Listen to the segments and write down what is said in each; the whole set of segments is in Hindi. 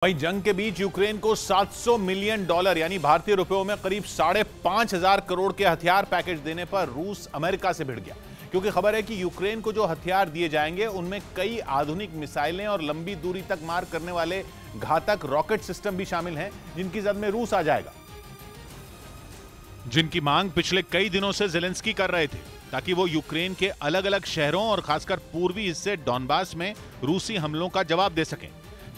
वहीं जंग के बीच यूक्रेन को $700 मिलियन यानी भारतीय रुपयों में करीब 5,500 करोड़ के हथियार पैकेज देने पर रूस अमेरिका से भिड़ गया, क्योंकि खबर है कि यूक्रेन को जो हथियार दिए जाएंगे उनमें कई आधुनिक मिसाइलें और लंबी दूरी तक मार करने वाले घातक रॉकेट सिस्टम भी शामिल हैं, जिनकी जद में रूस आ जाएगा, जिनकी मांग पिछले कई दिनों से ज़ेलेंस्की कर रहे थे ताकि वो यूक्रेन के अलग अलग शहरों और खासकर पूर्वी हिस्से डॉनबास में रूसी हमलों का जवाब दे सकें,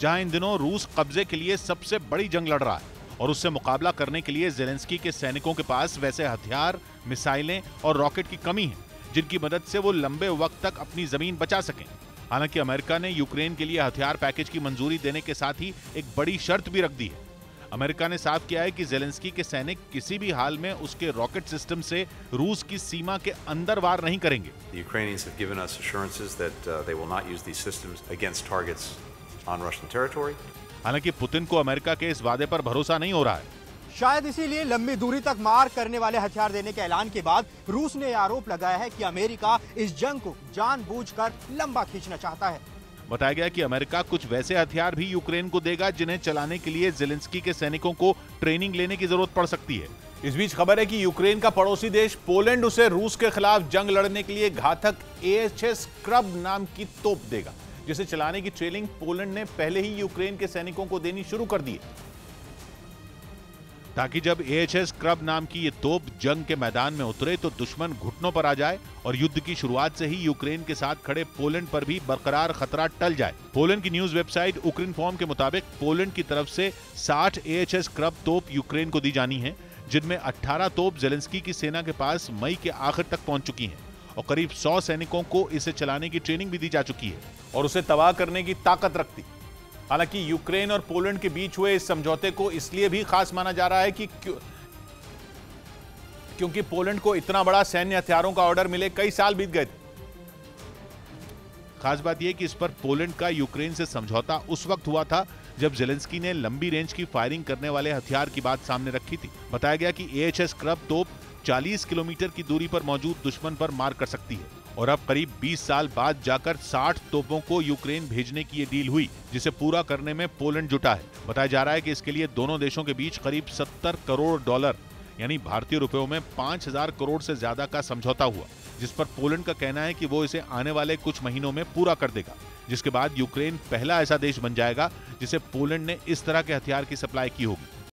जहां इन दिनों रूस कब्जे के लिए सबसे बड़ी जंग लड़ रहा है और उससे मुकाबला करने के लिए ज़ेलेंस्की के सैनिकों के पास वैसे हथियार, मिसाइलें और रॉकेट की कमी है जिनकी मदद से वो लंबे वक्त तक अपनी जमीन बचा सकें। हालांकि अमेरिका ने यूक्रेन के लिए हथियार पैकेज की मंजूरी देने के साथ ही एक बड़ी शर्त भी रख दी है। अमेरिका ने साफ किया है कि ज़ेलेंस्की के सैनिक किसी भी हाल में उसके रॉकेट सिस्टम से रूस की सीमा के अंदर वार नहीं करेंगे। The Ukrainians have given us assurances that they will not use these systems against targets on Russian territory. हालांकि पुतिन को अमेरिका के इस वादे पर भरोसा नहीं हो रहा है। शायद इसीलिए लंबी दूरी तक मार करने वाले हथियार देने के ऐलान के बाद रूस ने आरोप लगाया है कि अमेरिका इस जंग को जानबूझकर लंबा खींचना चाहता है। बताया गया कि अमेरिका कुछ वैसे हथियार भी यूक्रेन को देगा जिन्हें चलाने के लिए ज़ेलेंस्की के सैनिकों को ट्रेनिंग लेने की जरूरत पड़ सकती है। इस बीच खबर है कि यूक्रेन का पड़ोसी देश पोलैंड उसे रूस के खिलाफ जंग लड़ने के लिए घातक AHS स्क्रब नाम की तोप देगा, जिसे चलाने की ट्रेनिंग पोलैंड ने पहले ही यूक्रेन के सैनिकों को देनी शुरू कर दी है, ताकि जब AHS स्क्रब नाम की ये तोप जंग के मैदान में उतरे तो दुश्मन घुटनों पर आ जाए और युद्ध की शुरुआत से ही यूक्रेन के साथ खड़े पोलैंड पर भी बरकरार खतरा टल जाए। पोलैंड की न्यूज वेबसाइट उक्रेनफॉर्म के मुताबिक पोलैंड की तरफ से 60 AHS स्क्रब तोप यूक्रेन को दी जानी है, जिनमें 18 तोप ज़ेलेंस्की की सेना के पास मई के आखिर तक पहुंच चुकी हैं और करीब 100 सैनिकों को इसे चलाने की ट्रेनिंग भी दी जा चुकी है और उसे तबाह करने की ताकत रखती। हालांकि यूक्रेन और पोलैंड के बीच हुए इस समझौते को इसलिए भी खास माना जा रहा है कि क्योंकि पोलैंड को इतना बड़ा सैन्य हथियारों का ऑर्डर मिले कई साल बीत गए थे। खास बात यह कि इस पर पोलैंड का यूक्रेन से समझौता उस वक्त हुआ था जब ज़ेलेंस्की ने लंबी रेंज की फायरिंग करने वाले हथियार की बात सामने रखी थी। बताया गया कि AHS स्क्रब तोप 40 किलोमीटर की दूरी पर मौजूद दुश्मन पर मार कर सकती है और अब करीब 20 साल बाद जाकर 60 तोपों को यूक्रेन भेजने की ये डील हुई, जिसे पूरा करने में पोलैंड जुटा है। बताया जा रहा है कि इसके लिए दोनों देशों के बीच करीब $70 करोड़ यानी भारतीय रुपयों में 5,000 करोड़ से ज्यादा का समझौता हुआ, जिस पर पोलैंड का कहना है कि वो इसे आने वाले कुछ महीनों में पूरा कर देगा, जिसके बाद यूक्रेन पहला ऐसा देश बन जाएगा जिसे पोलैंड ने इस तरह के हथियार की सप्लाई की होगी।